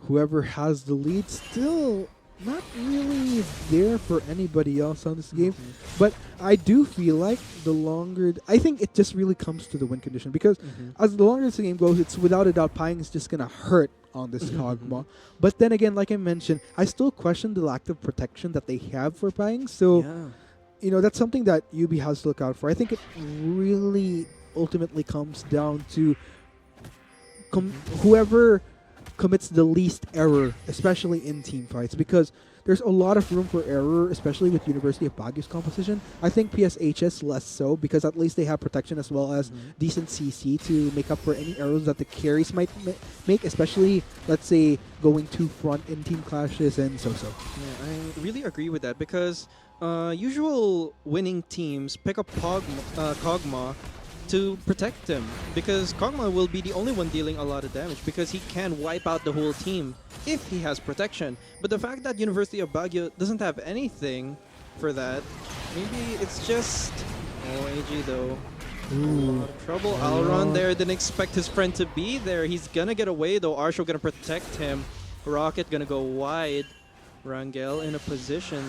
Speaker 4: whoever has the lead, still not really there for anybody else on this game. But I do feel like the longer... I think it just really comes to the win condition because as the longer this game goes, it's without a doubt Pying is just going to hurt on this Kog'Maw. But then again, like I mentioned, I still question the lack of protection that they have for Pying. So, you know, that's something that UB has to look out for. I think it really ultimately comes down to whoever commits the least error, especially in team fights, because there's a lot of room for error, especially with University of Baguio's composition. I think PSHS less so, because at least they have protection as well as decent CC to make up for any errors that the carries might make, especially, let's say, going too front in team clashes and so-so.
Speaker 5: Yeah, I really agree with that because usual winning teams pick up Kog'Maw to protect him because Kog'Maw will be the only one dealing a lot of damage because he can wipe out the whole team if he has protection. But the fact that University of Baguio doesn't have anything for that, maybe it's just... Oh, AG though. A lot of trouble. Alron there didn't expect his friend to be there. He's gonna get away though. Arsho gonna protect him. Rocket gonna go wide. Rangel in a position.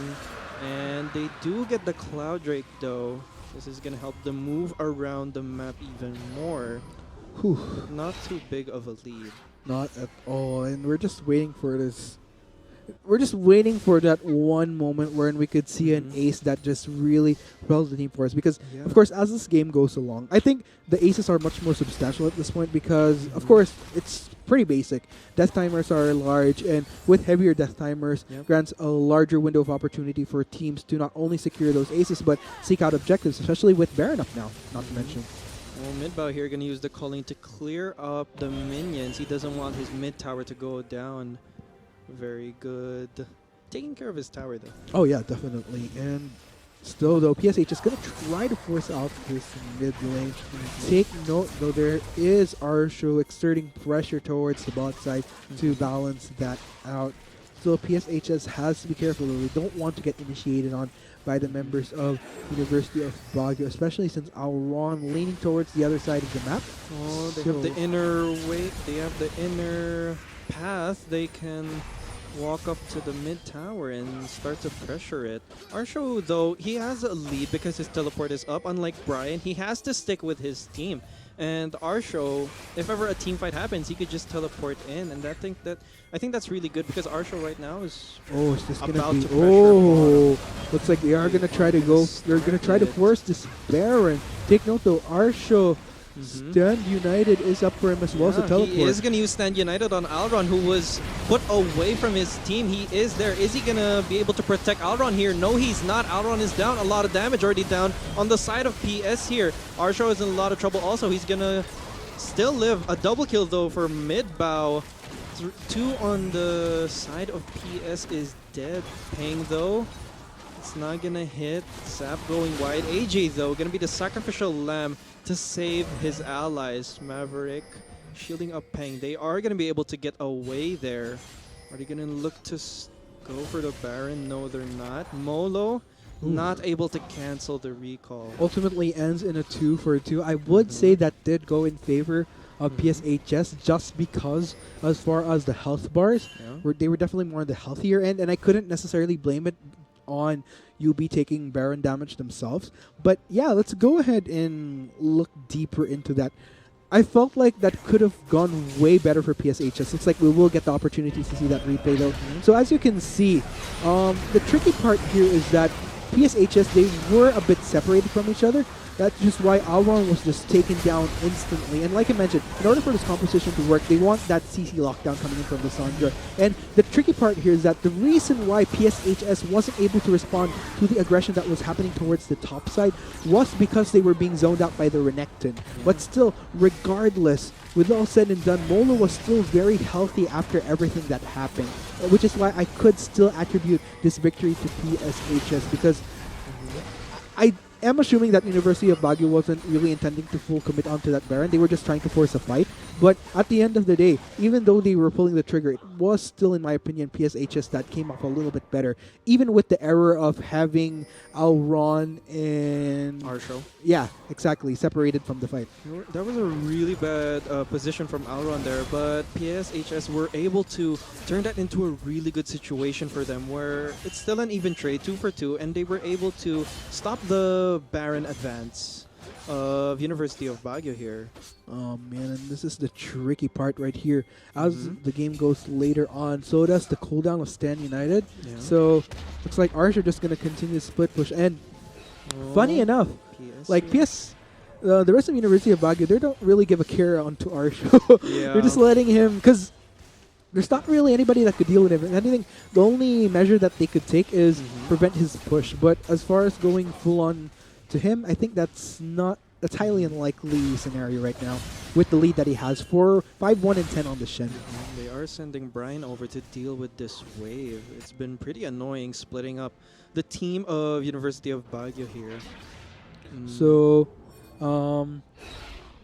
Speaker 5: And they do get the Cloud Drake though. This is going to help them move around the map even more. Not too big of a lead.
Speaker 4: Not at all. And we're just waiting for this we're just waiting for that one moment wherein we could see an ace that just really propels the team for us. Because, of course, as this game goes along, I think the aces are much more substantial at this point because, of course, it's pretty basic. Death timers are large, and with heavier death timers, grants a larger window of opportunity for teams to not only secure those aces, but seek out objectives, especially with Baron up now, not to mention.
Speaker 5: Well, Midbow here going to use the culling to clear up the minions. He doesn't want his mid tower to go down. Very good. Taking care of his tower, though.
Speaker 4: Oh, yeah, definitely. And still, though, PSH is going to try to force out this mid lane. Take note, though, there is Arsho exerting pressure towards the bot side to balance that out. Still, PSHS has to be careful, though. They don't want to get initiated on by the members of University of Baguio, especially since Auron leaning towards the other side of the map.
Speaker 5: Oh, they have the inner way. They have the inner path. They can walk up to the mid tower and start to pressure it. Arsho, though, he has a lead because his teleport is up. Unlike Brian, he has to stick with his team. And Arsho, if ever a team fight happens, he could just teleport in, and I think that's really good because Arsho right now is
Speaker 4: it's just
Speaker 5: about
Speaker 4: gonna be
Speaker 5: to pressure.
Speaker 4: Looks like they are gonna try to go. They're gonna try to force this Baron. Take note though, Arsho. Stand United is up for him as well as a teleport.
Speaker 5: He is going to use Stand United on Alron, who was put away from his team. He is there. Is he going to be able to protect Alron here? No, he's not. Alron is down. A lot of damage already down on the side of PS here. Arsho is in a lot of trouble also. He's going to still live. A double kill, though, for Midbow. Two on the side of PS is dead. Pang, though. It's not going to hit. Zap going wide. AJ, though, going to be the sacrificial lamb to save his allies. Maverick shielding up Peng. They are going to be able to get away there. Are they going to look to go for the Baron? No, they're not. Molo not able to cancel the recall.
Speaker 4: Ultimately ends in a 2-for-2. I would say that did go in favor of PSHS just because as far as the health bars, they were definitely more on the healthier end, and I couldn't necessarily blame it on UB taking Baron damage themselves. But yeah, let's go ahead and look deeper into that. I felt like that could have gone way better for PSHS. Looks like we will get the opportunity to see that replay though. So as you can see, the tricky part here is that PSHS, they were a bit separated from each other. That's just why Auron was just taken down instantly. And like I mentioned, in order for this composition to work, they want that CC lockdown coming in from the Sandra. And the tricky part here is that the reason why PSHS wasn't able to respond to the aggression that was happening towards the top side was because they were being zoned out by the Renekton. But still, regardless, with all said and done, Molo was still very healthy after everything that happened. Which is why I could still attribute this victory to PSHS because I'm assuming that University of Baguio wasn't really intending to full commit onto that Baron. They were just trying to force a fight. But at the end of the day, even though they were pulling the trigger, it was still, in my opinion, PSHS that came off a little bit better. Even with the error of having Auron and
Speaker 5: Arsho.
Speaker 4: Yeah, exactly. Separated from the fight.
Speaker 5: That was a really bad position from Auron there, but PSHS were able to turn that into a really good situation for them where it's still an even trade, 2-for-2, and they were able to stop the Baron advance of University of Baguio here.
Speaker 4: Oh man, and this is the tricky part right here. As the game goes later on, so does the cooldown of Stand United. So looks like Archer just gonna continue split push. And funny enough, like the rest of University of Baguio, they don't really give a care onto Arsho. They're just letting him, because there's not really anybody that could deal with him. If anything, the only measure that they could take is prevent his push. But as far as going full on to him, I think that's highly unlikely scenario right now with the lead that he has for 5-1 and 10 on the Shen.
Speaker 5: They are sending Brian over to deal with this wave. It's been pretty annoying splitting up the team of University of Baguio here.
Speaker 4: So,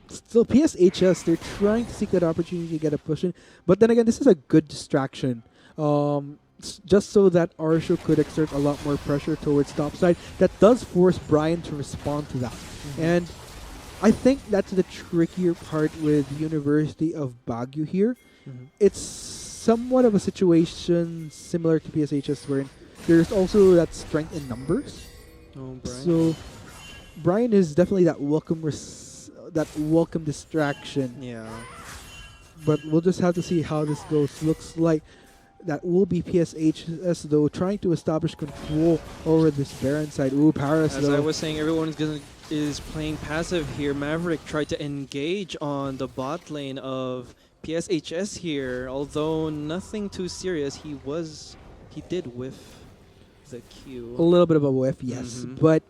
Speaker 4: still PSHS, they're trying to seek that opportunity to get a push in. But then again, this is a good distraction. Just so that Arsho could exert a lot more pressure towards topside. That does force Brian to respond to that. And I think that's the trickier part with University of Baguio here. It's somewhat of a situation similar to PSHS wherein there's also that strength in numbers. So Brian is definitely that welcome distraction.
Speaker 5: Yeah.
Speaker 4: But we'll just have to see how this goes. Looks like that will be PSHS though, trying to establish control over this Baron side. Ooh, Paris
Speaker 5: As
Speaker 4: though.
Speaker 5: I was saying, everyone is playing passive here. Maverick tried to engage on the bot lane of PSHS here, although nothing too serious. He did whiff the Q.
Speaker 4: A little bit of a whiff, yes.
Speaker 5: Mhm.
Speaker 4: But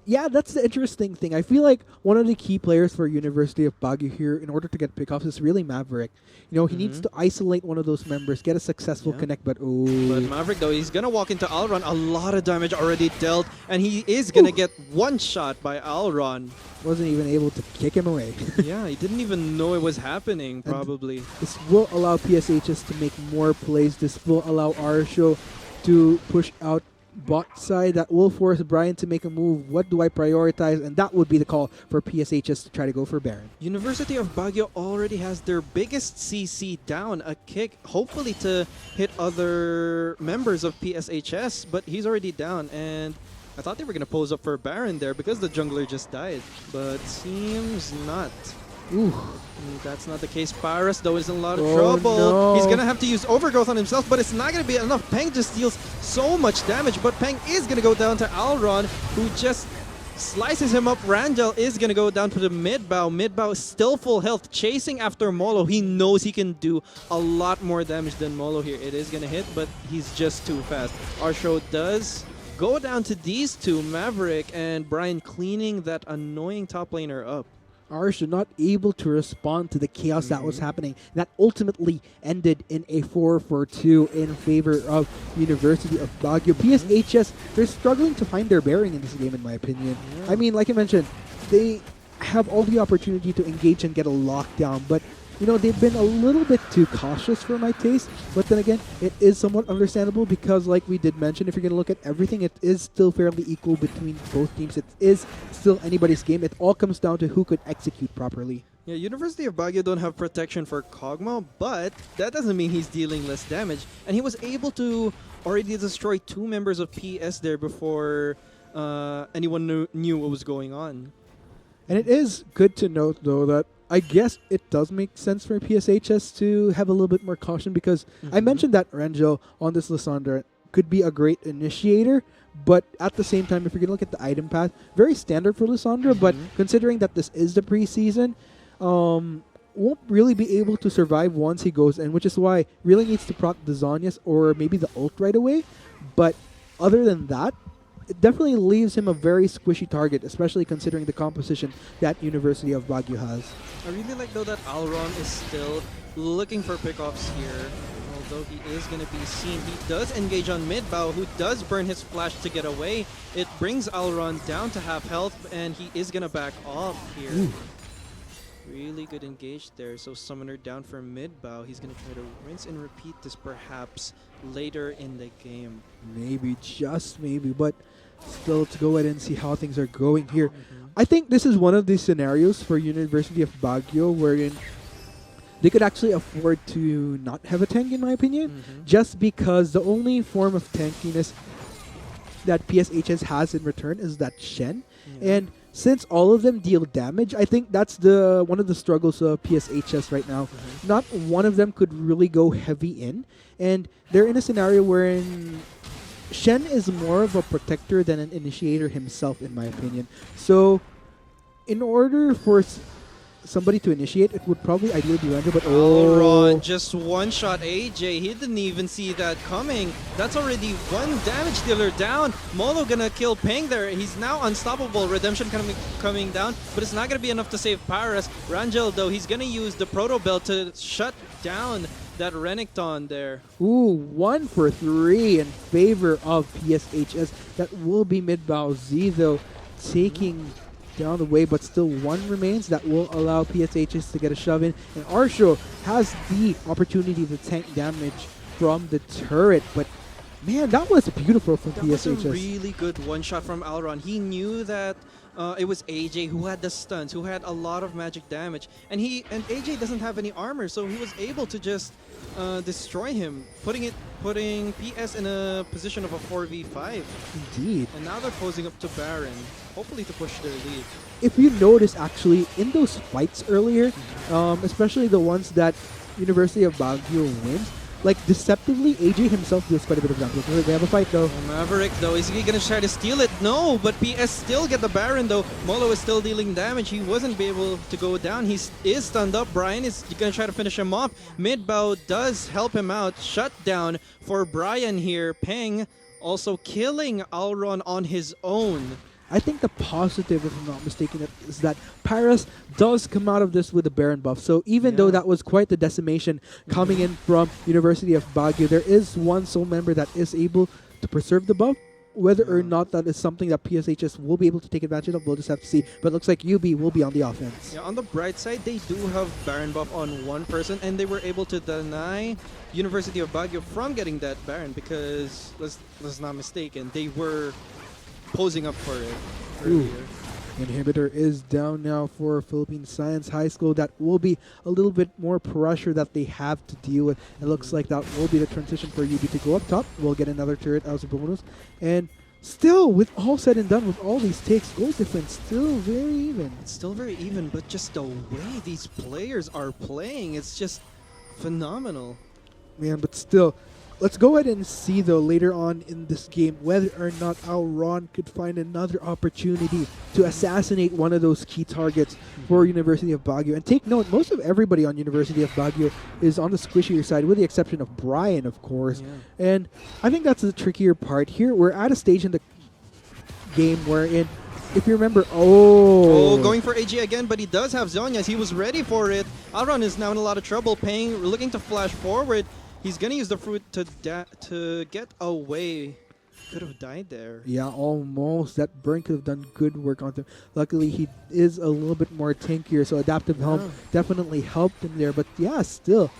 Speaker 4: yeah, that's the interesting thing. I feel like one of the key players for University of Baguio here, in order to get pickoffs, is really Maverick. You know, he needs to isolate one of those members, get a successful
Speaker 5: Yeah.
Speaker 4: connect, but
Speaker 5: But
Speaker 4: oh.
Speaker 5: Maverick, though, he's going to walk into Alron. A lot of damage already dealt, and he is going to get one shot by Alron.
Speaker 4: Wasn't even able to kick him away.
Speaker 5: Yeah, he didn't even know it was happening, probably.
Speaker 4: This will allow PSHS to make more plays. This will allow Arsho to push out bot side. That will force Brian to make a move. What do I prioritize? And that would be the call for PSHS to try to go for Baron.
Speaker 5: University of Baguio already has their biggest CC down, a kick, hopefully to hit other members of PSHS, but he's already down, and I thought they were going to pose up for Baron there because the jungler just died, but seems not.
Speaker 4: Ooh.
Speaker 5: That's not the case. Paras, though, is in a lot of
Speaker 4: Oh,
Speaker 5: trouble.
Speaker 4: no.
Speaker 5: He's going to have to use Overgrowth on himself, but it's not going to be enough. Peng just deals so much damage, but Peng is going to go down to Alron, who just slices him up. Rangel is going to go down to the mid-bow. Mid-bow is still full health, chasing after Molo. He knows he can do a lot more damage than Molo here. It is going to hit, but he's just too fast. Our show does go down to these two, Maverick and Brian, cleaning that annoying top laner up.
Speaker 4: Arsho not able to respond to the chaos that was happening. That ultimately ended in a 4-4-2 in favor of University of Baguio. PSHS, they're struggling to find their bearing in this game, in my opinion. I mean, like I mentioned, they have all the opportunity to engage and get a lockdown, but you know, they've been a little bit too cautious for my taste. But then again, it is somewhat understandable because, like we did mention, if you're going to look at everything, it is still fairly equal between both teams. It is still anybody's game. It all comes down to who could execute properly.
Speaker 5: Yeah, University of Baguio don't have protection for Kog'Maw, but that doesn't mean he's dealing less damage. And he was able to already destroy 2 members of PS there before anyone knew what was going on.
Speaker 4: And it is good to note, though, that I guess it does make sense for PSHS to have a little bit more caution because I mentioned that Rangel on this Lissandra could be a great initiator, but at the same time, if you're going to look at the item path, very standard for Lissandra, but considering that this is the preseason, won't really be able to survive once he goes in, which is why really needs to proc the Zhonya's or maybe the ult right away. But other than that, it definitely leaves him a very squishy target, especially considering the composition that University of Baguio has.
Speaker 5: I really like, though, that Alron is still looking for pickoffs here. Although he is going to be seen. He does engage on mid-bow, who does burn his flash to get away. It brings Alron down to half health, and he is going to back off here.
Speaker 4: Ooh.
Speaker 5: Really good engage there. So Summoner down for mid-bow. He's going to try to rinse and repeat this perhaps later in the game.
Speaker 4: Maybe, just maybe, but still to go ahead and see how things are going here. I think this is one of these scenarios for University of Baguio wherein they could actually afford to not have a tank, in my opinion, just because the only form of tankiness that PSHS has in return is that Shen. And since all of them deal damage, I think that's one of the struggles of PSHS right now. Not one of them could really go heavy in, and they're in a scenario wherein Shen is more of a protector than an initiator himself, in my opinion. So, in order for somebody to initiate, it would probably ideally be Randall, but
Speaker 5: Alron just one-shot AJ. He didn't even see that coming. That's already one damage dealer down. Molo gonna kill Peng there. He's now unstoppable. Redemption coming down, but it's not gonna be enough to save Paras. Rangel, though, he's gonna use the Proto Bell to shut down that Renekton there.
Speaker 4: Ooh, 1 for 3 in favor of PSHS. That will be mid-bow Z, though, taking down the way, but still 1 remains. That will allow PSHS to get a shove in. And Arsho has the opportunity to tank damage from the turret, but man, that was beautiful from
Speaker 5: That was a
Speaker 4: PSHS.
Speaker 5: really good one-shot from Alron. He knew that it was AJ who had the stuns, who had a lot of magic damage, and AJ doesn't have any armor, so he was able to just destroy him, putting PS in a position of a 4v5.
Speaker 4: Indeed.
Speaker 5: And now they're posing up to Baron, hopefully to push their lead.
Speaker 4: If you notice, actually, in those fights earlier, especially the ones that University of Baguio wins, like deceptively, AJ himself deals quite a bit of damage. They have a fight though.
Speaker 5: Maverick though, is he gonna try to steal it? No, but PS still get the Baron though. Molo is still dealing damage. He wasn't be able to go down. He is stunned up. Brian is gonna try to finish him off. Mid bow does help him out. Shut down for Brian here. Peng also killing Alron on his own.
Speaker 4: I think the positive, if I'm not mistaken, is that Paris does come out of this with a Baron buff. So even though that was quite the decimation coming in from University of Baguio, there is one soul member that is able to preserve the buff. Whether or not that is something that PSHS will be able to take advantage of, we'll just have to see. But it looks like UB will be on the offense.
Speaker 5: Yeah, on the bright side, they do have Baron buff on one person, and they were able to deny University of Baguio from getting that Baron because, let's not mistaken, they were posing up for it earlier.
Speaker 4: Inhibitor is down now for Philippine Science High School. That will be a little bit more pressure that they have to deal with. It looks like that will be the transition for UB to go up top. We'll get another turret as a bonus. And still, with all said and done, with all these takes, goal difference still very even.
Speaker 5: It's still very even, but just the way these players are playing, it's just phenomenal.
Speaker 4: Man, but still, let's go ahead and see, though, later on in this game, whether or not Alron could find another opportunity to assassinate one of those key targets for University of Baguio. And take note, most of everybody on University of Baguio is on the squishier side, with the exception of Brian, of course.
Speaker 5: Yeah.
Speaker 4: And I think that's the trickier part here. We're at a stage in the game wherein, if you remember,
Speaker 5: going for AG again, but he does have Zhonya's. He was ready for it. Alron is now in a lot of trouble. Paying, looking to flash forward. He's gonna use the fruit to get away. Could have died there.
Speaker 4: Yeah, almost. That burn could have done good work on him. Luckily, he is a little bit more tankier, so Adaptive Helm definitely helped him there. But yeah, still.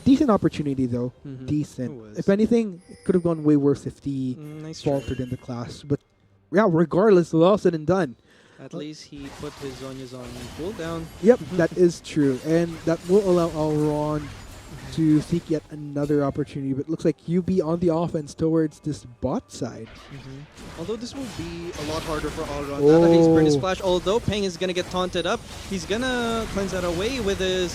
Speaker 4: Decent opportunity, though. Decent. If anything, it could have gone way worse if he faltered in the class. But yeah, regardless, all said and done.
Speaker 5: At least he put his Zhonya's on cooldown.
Speaker 4: Yep, that is true. And that will allow Alron to seek yet another opportunity, but it looks like UB on the offense towards this bot side.
Speaker 5: Although this will be a lot harder for Alron. Now that he's burned his flash, although Peng is going to get taunted up, he's going to cleanse that away with his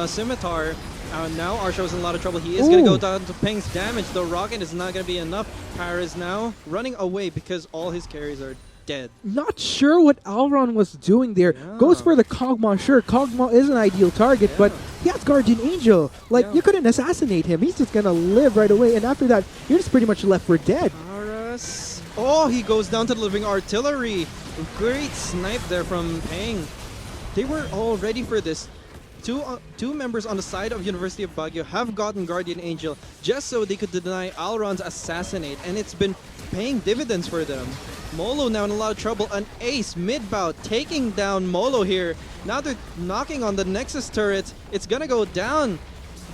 Speaker 5: scimitar. Now Arsho's in a lot of trouble. He is going to go down to Peng's damage. The rocket is not going to be enough. Paris now running away because all his carries are dead.
Speaker 4: Not sure what Alron was doing there. Goes for the Kog'Maw. Sure, Kog'Maw is an ideal target, but he has Guardian Angel. Like, you couldn't assassinate him. He's just gonna live right away, and after that, you're just pretty much left for dead.
Speaker 5: Paris. Oh, he goes down to the living artillery. Great snipe there from Peng. They were all ready for this. Two members on the side of University of Baguio have gotten Guardian Angel just so they could deny Alron's assassinate, and it's been paying dividends for them. Molo now in a lot of trouble. An ace mid-bout taking down Molo here. Now they're knocking on the Nexus turret. It's gonna go down.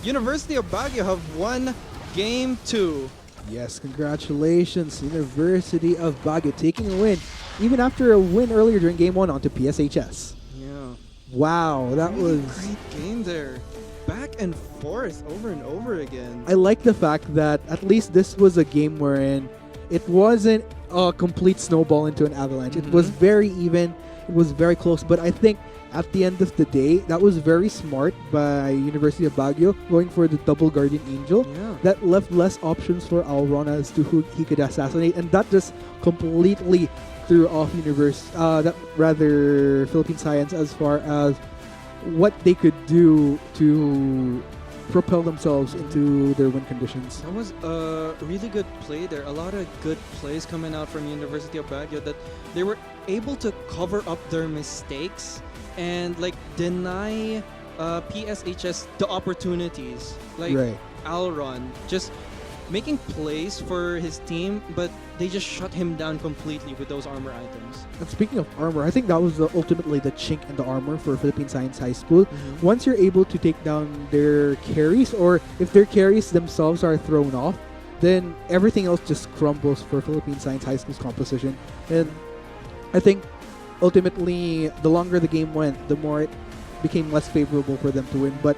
Speaker 5: University of Baguio have won Game 2.
Speaker 4: Yes, congratulations, University of Baguio taking a win, even after a win earlier during Game 1 onto PSHS.
Speaker 5: Yeah.
Speaker 4: Wow, that was
Speaker 5: a great game there. Back and forth over and over again.
Speaker 4: I like the fact that at least this was a game wherein it wasn't a complete snowball into an avalanche. It was very even. It was very close. But I think at the end of the day, that was very smart by University of Baguio going for the double Guardian Angel.
Speaker 5: Yeah.
Speaker 4: That left less options for Alron as to who he could assassinate. And that just completely threw off Philippine Science as far as what they could do to propel themselves into their win conditions.
Speaker 5: That was a really good play there. A lot of good plays coming out from University of Baguio that they were able to cover up their mistakes and like deny PSHS the opportunities. Like Alron just making plays for his team, but they just shut him down completely with those armor items.
Speaker 4: And speaking of armor, I think that was ultimately the chink in the armor for Philippine Science High School. Once you're able to take down their carries, or if their carries themselves are thrown off, then everything else just crumbles for Philippine Science High School's composition. And I think ultimately, the longer the game went, the more it became less favorable for them to win. But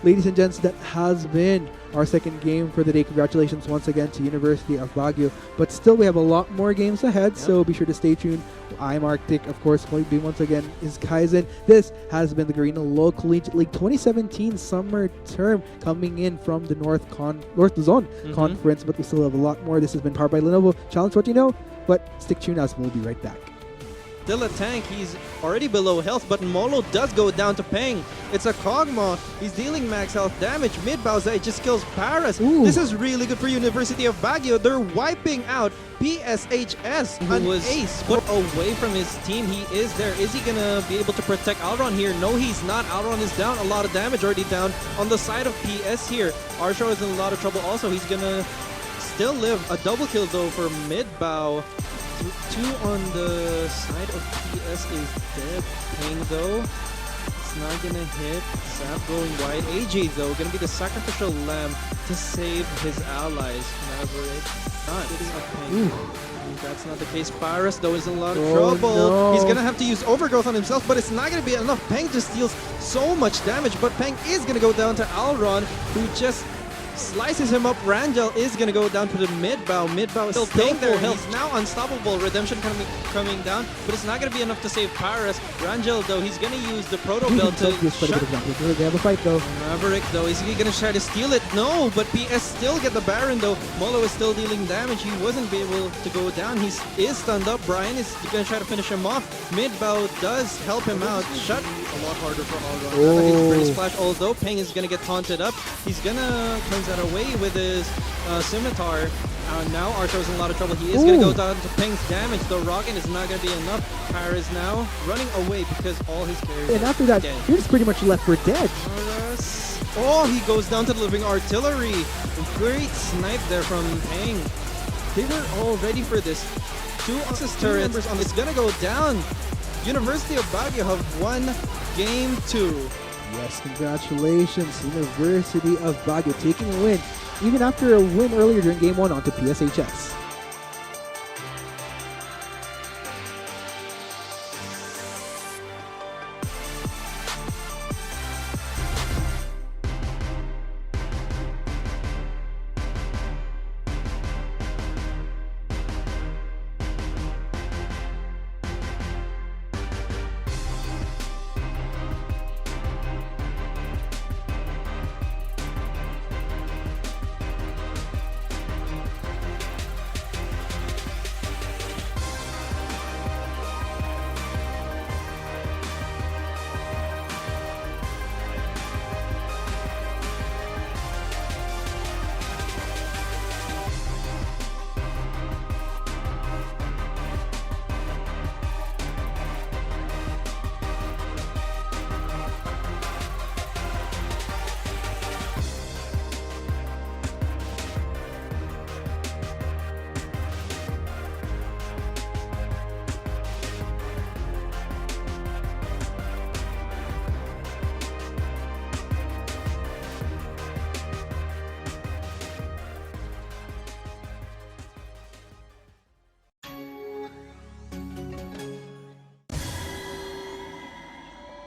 Speaker 4: ladies and gents, that has been our second game for the day. Congratulations once again to University of Baguio. But still, we have a lot more games ahead, so be sure to stay tuned. I'm Arctic, of course. Being once again is Kaizen. This has been the Garena Local Collegiate League 2017 summer term coming in from the North Zone Conference, but we still have a lot more. This has been powered by Lenovo. Challenge what you know, but stick tuned as we'll be right back.
Speaker 5: Still a tank. He's already below health, but Molo does go down to Peng. It's a Kog'Maw. He's dealing max health damage. Mid Baozai just kills Paras.
Speaker 4: Ooh.
Speaker 5: This is really good for University of Baguio. They're wiping out PSHS. An ace put away from his team. He is there. Is he going to be able to protect Alron here? No, he's not. Alron is down. A lot of damage already down on the side of PS here. Arsho is in a lot of trouble also. He's going to still live. A double kill though for Mid Bao. Two on the side of PS is dead. Peng though, it's not gonna hit. Zap going wide. AJ though, gonna be the sacrificial lamb to save his allies. Maverick not getting up Peng. That's not the case. Paras though is in a lot of trouble.
Speaker 4: No.
Speaker 5: He's gonna have to use overgrowth on himself, but it's not gonna be enough. Peng just deals so much damage, but Peng is gonna go down to Alron, who just slices him up. Rangel is going to go down to the mid-bow. Mid-bow is still staying there. He's now unstoppable. Redemption coming down, but it's not going to be enough to save Paras. Rangel, though, he's going to use the Proto Belt to shut...
Speaker 4: They have a fight, though.
Speaker 5: Maverick, though, is he going to try to steal it? No, but PS still get the Baron, though. Molo is still dealing damage. He wasn't able to go down. He is stunned up. Brian is going to try to finish him off. Mid-bow does help him out. Shut a lot harder for Alron. That is a pretty splash, although Peng is going to get taunted up. He's going to cleanse that away with his scimitar. Now Arsho is in a lot of trouble. He is going to go down to Peng's damage. The Rocket is not going to be enough. Para is now running away because all his carries
Speaker 4: and after that, you're just pretty much left for dead.
Speaker 5: Oh, he goes down to the living artillery. Great snipe there from Peng. They were all ready for this. Two Oxus turrets. It's going to go down. University of Baguio have won Game 2.
Speaker 4: Yes, congratulations, University of Baguio taking a win, even after a win earlier during Game 1 onto PSHS.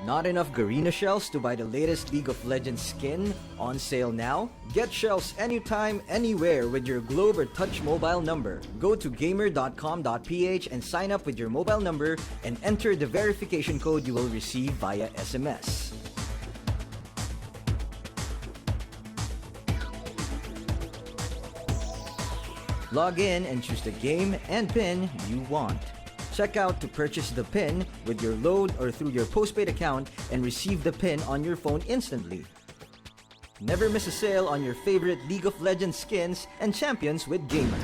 Speaker 6: Not enough Garena shells to buy the latest League of Legends skin? On sale now? Get shells anytime, anywhere with your Globe or Touch mobile number. Go to gamer.com.ph and sign up with your mobile number and enter the verification code you will receive via SMS. Log in and choose the game and pin you want. Check out to purchase the pin with your load or through your postpaid account and receive the pin on your phone instantly. Never miss a sale on your favorite League of Legends skins and champions with Gamer.